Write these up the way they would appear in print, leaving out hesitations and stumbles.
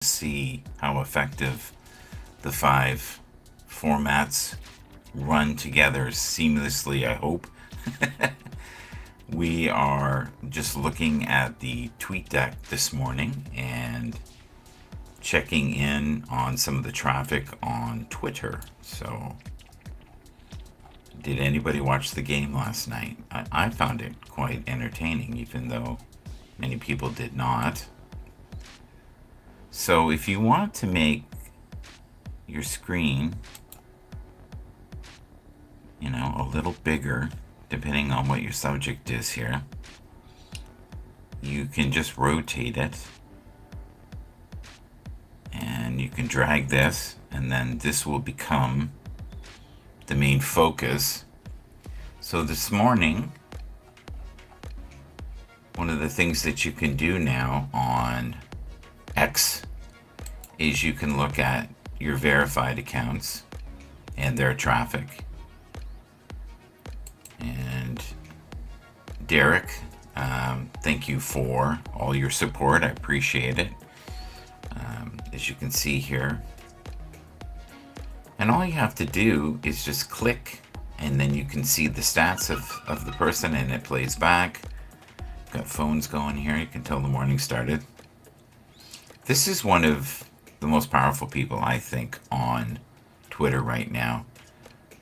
see how effective the five formats run together seamlessly, I hope. We are just looking at the TweetDeck this morning and checking in on some of the traffic on Twitter. So, did anybody watch the game last night? I found it quite entertaining, even though many people did not. So, if you want to make your screen, a little bigger, depending on what your subject is here, you can just rotate it, and you can drag this, and then this will become the main focus. So this morning, one of the things that you can do now on X is you can look at your verified accounts and their traffic. And Derek, thank you for all your support. I appreciate it. As you can see here. And all you have to do is just click, and then you can see the stats of the person, and it plays back. Got phones going here. You can tell the morning started. This is one of the most powerful people, I think, on Twitter right now,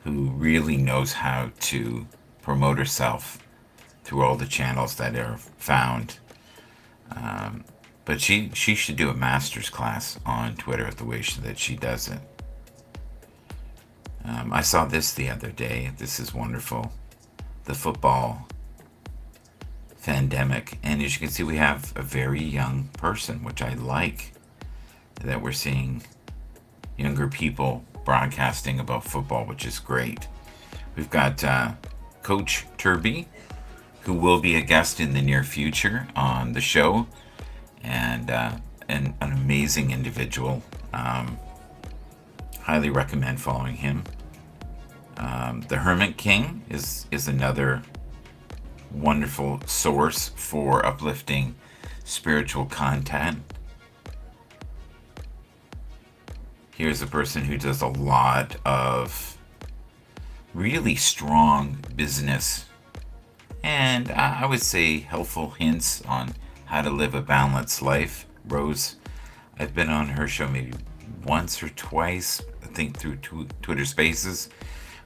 who really knows how to promote herself through all the channels that are found. But she should do a master's class on Twitter the way that she does it. I saw this the other day. This is wonderful. The football pandemic. And as you can see, we have a very young person, which I like, that we're seeing younger people broadcasting about football, which is great. We've got Coach Turby, who will be a guest in the near future on the show, and an amazing individual. Highly recommend following him. The Hermit King is another wonderful source for uplifting spiritual content. Here's a person who does a lot of really strong business and I would say helpful hints on how to live a balanced life. Rose, I've been on her show maybe once or twice, I think through Twitter Spaces.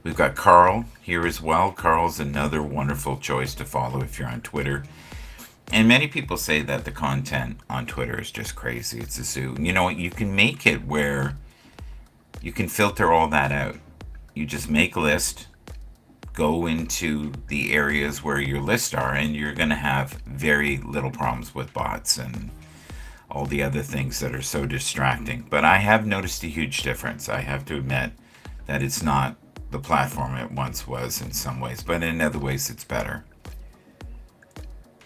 We've got Carl here as well. Carl's another wonderful choice to follow if you're on Twitter. And many people say that the content on Twitter is just crazy. It's a zoo. You know what? You can make it where you can filter all that out. You just make a list, go into the areas where your lists are, and you're going to have very little problems with bots and all the other things that are so distracting. But I have noticed a huge difference. I have to admit that it's not the platform it once was in some ways, but in other ways it's better.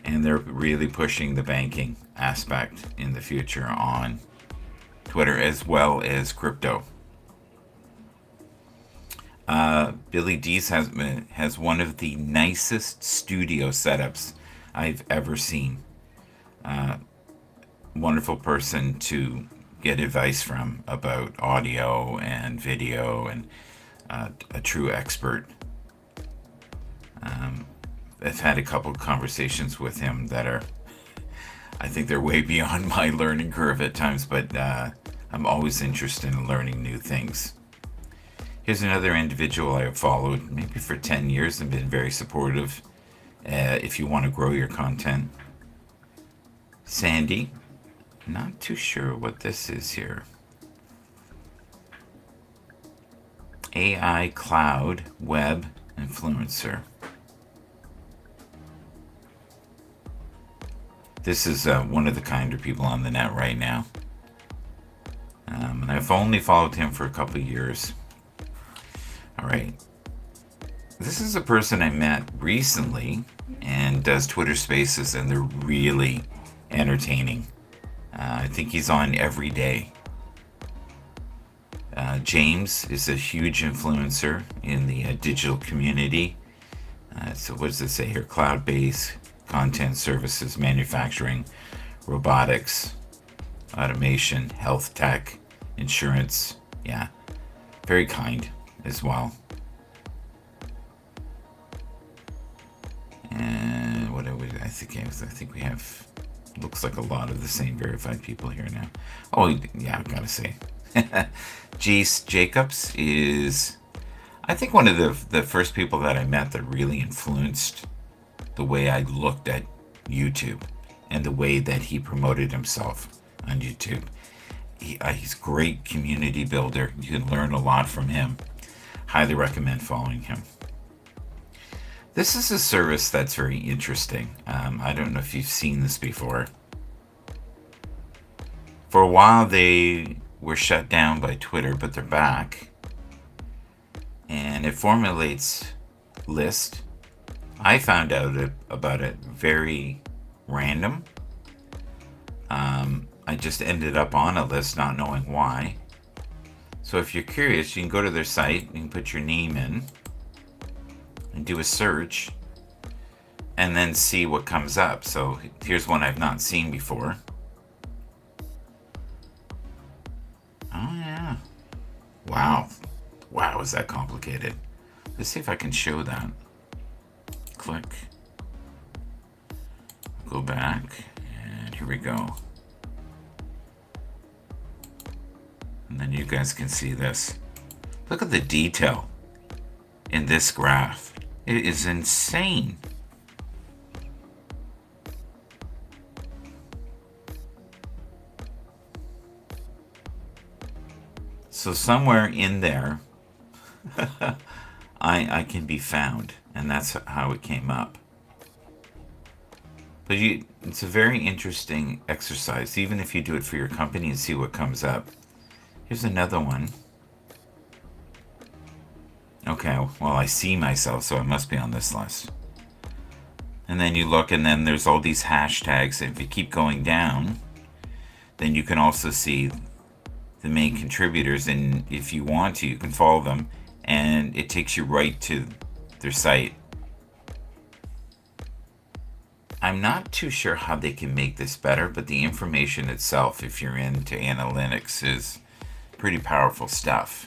And they're really pushing the banking aspect in the future on Twitter as well as crypto. Billy Dees has one of the nicest studio setups I've ever seen. Wonderful person to get advice from about audio and video, and a true expert. I've had a couple of conversations with him that are, I think they're way beyond my learning curve at times, but I'm always interested in learning new things. Here's another individual I've followed maybe for 10 years and been very supportive if you want to grow your content. Sandy, not too sure what this is here. AI Cloud Web Influencer. This is one of the kinder people on the net right now. And I've only followed him for a couple of years. All right. This is a person I met recently and does Twitter Spaces, and they're really entertaining. I think he's on every day. James is a huge influencer in the digital community. So what does it say here? Cloud-based content services, manufacturing, robotics, automation, health tech, insurance. Yeah, very kind as well. And what do we? I think we have. Looks like a lot of the same verified people here now. Oh yeah, I gotta say, Jace Jacobs is, I think, one of the first people that I met that really influenced the way I looked at YouTube and the way that he promoted himself on YouTube. He's a great community builder. You can learn a lot from him. Highly recommend following him. This is a service that's very interesting. I don't know if you've seen this before. For a while, they were shut down by Twitter, but they're back. And it formulates list. I found out about it very random. I just ended up on a list not knowing why. So if you're curious, you can go to their site, you can put your name in, and do a search, and then see what comes up. So here's one I've not seen before. Oh yeah. Wow. Wow, is that complicated? Let's see if I can show that. Click. Go back, and here we go. And then you guys can see this. Look at the detail in this graph. It is insane. So somewhere in there, I can be found, and that's how it came up. But it's a very interesting exercise, even if you do it for your company and see what comes up. Here's another one. Okay, well, I see myself, so I must be on this list. And then you look, and then there's all these hashtags. If you keep going down, then you can also see the main contributors, and if you want to, you can follow them, and it takes you right to their site. I'm not too sure how they can make this better, but the information itself, if you're into analytics, is pretty powerful stuff.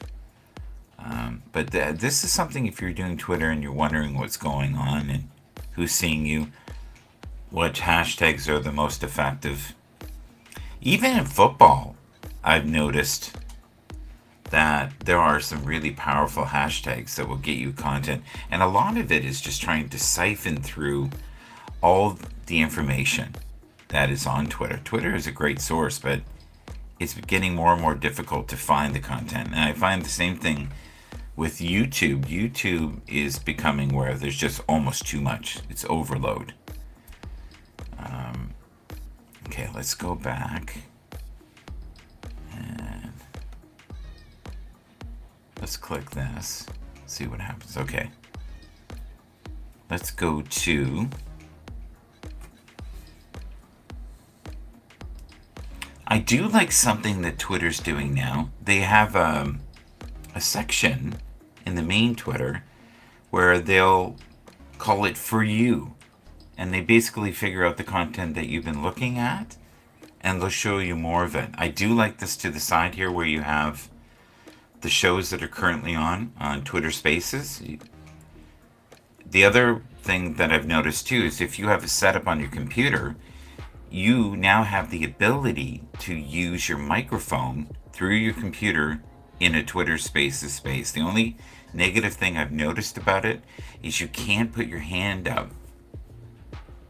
But this is something, if you're doing Twitter and you're wondering what's going on and who's seeing you, what hashtags are the most effective. Even in football, I've noticed that there are some really powerful hashtags that will get you content. And a lot of it is just trying to siphon through all the information that is on Twitter. Twitter is a great source, but it's getting more and more difficult to find the content. And I find the same thing with YouTube. YouTube is becoming where there's just almost too much. It's overload. Okay, let's go back. And let's click this. See what happens. Okay. Let's go to... I do like something that Twitter's doing now. They have a section in the main Twitter where they'll call it For You. And they basically figure out the content that you've been looking at, and they'll show you more of it. I do like this to the side here where you have the shows that are currently on Twitter Spaces. The other thing that I've noticed too is if you have a setup on your computer, you now have the ability to use your microphone through your computer in a Twitter Spaces space. The only negative thing I've noticed about it is you can't put your hand up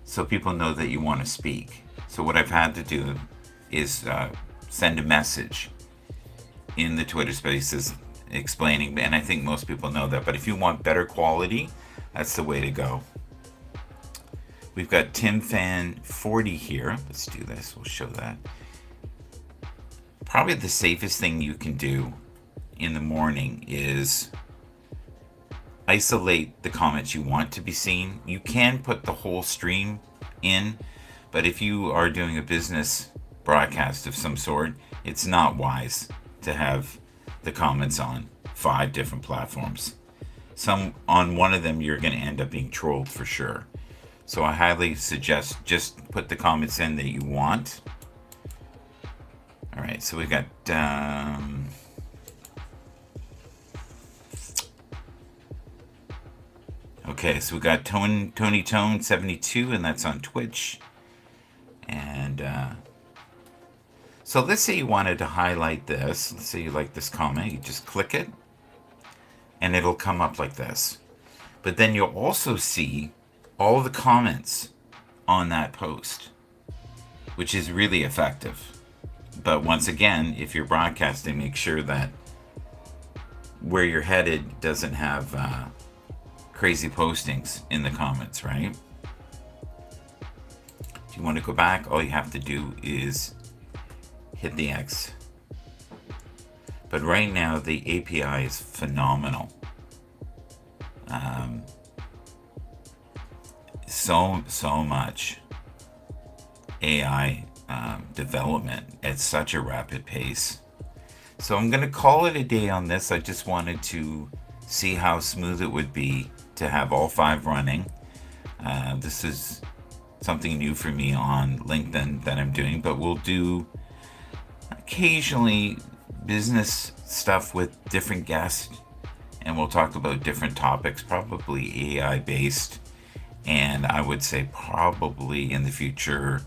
so people know that you want to speak. So what I've had to do is send a message in the Twitter Spaces explaining, and I think most people know that, but if you want better quality, that's the way to go. We've got TimFan40 here. Let's do this. We'll show that. Probably the safest thing you can do in the morning is isolate the comments you want to be seen. You can put the whole stream in, but if you are doing a business broadcast of some sort, it's not wise to have the comments on 5 different platforms. On one of them, you're going to end up being trolled for sure. So I highly suggest just put the comments in that you want. All right, so we've got okay, so we got Tony Tone 72, and that's on Twitch. And so let's say you wanted to highlight this. Let's say you like this comment. You just click it, and it'll come up like this. But then you'll also see all the comments on that post, which is really effective. But once again, if you're broadcasting, make sure that where you're headed doesn't have crazy postings in the comments, right? If you want to go back, all you have to do is hit the X. But right now, the API is phenomenal. So much AI development at such a rapid pace. So I'm going to call it a day on this. I just wanted to see how smooth it would be to have all 5 running. This is something new for me on LinkedIn that I'm doing, but we'll do occasionally business stuff with different guests, and we'll talk about different topics, probably AI based. And I would say probably in the future,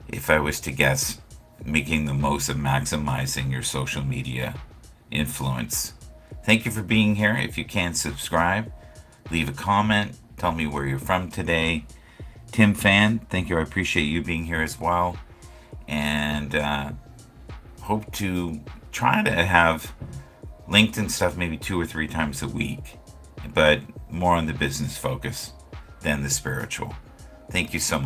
if I was to guess, making the most of maximizing your social media influence. Thank you for being here. If you can, subscribe, leave a comment, tell me where you're from today. Tim Fan, thank you. I appreciate you being here as well. And hope to try to have LinkedIn stuff maybe 2 or 3 times a week, but more on the business focus than the spiritual. Thank you so much.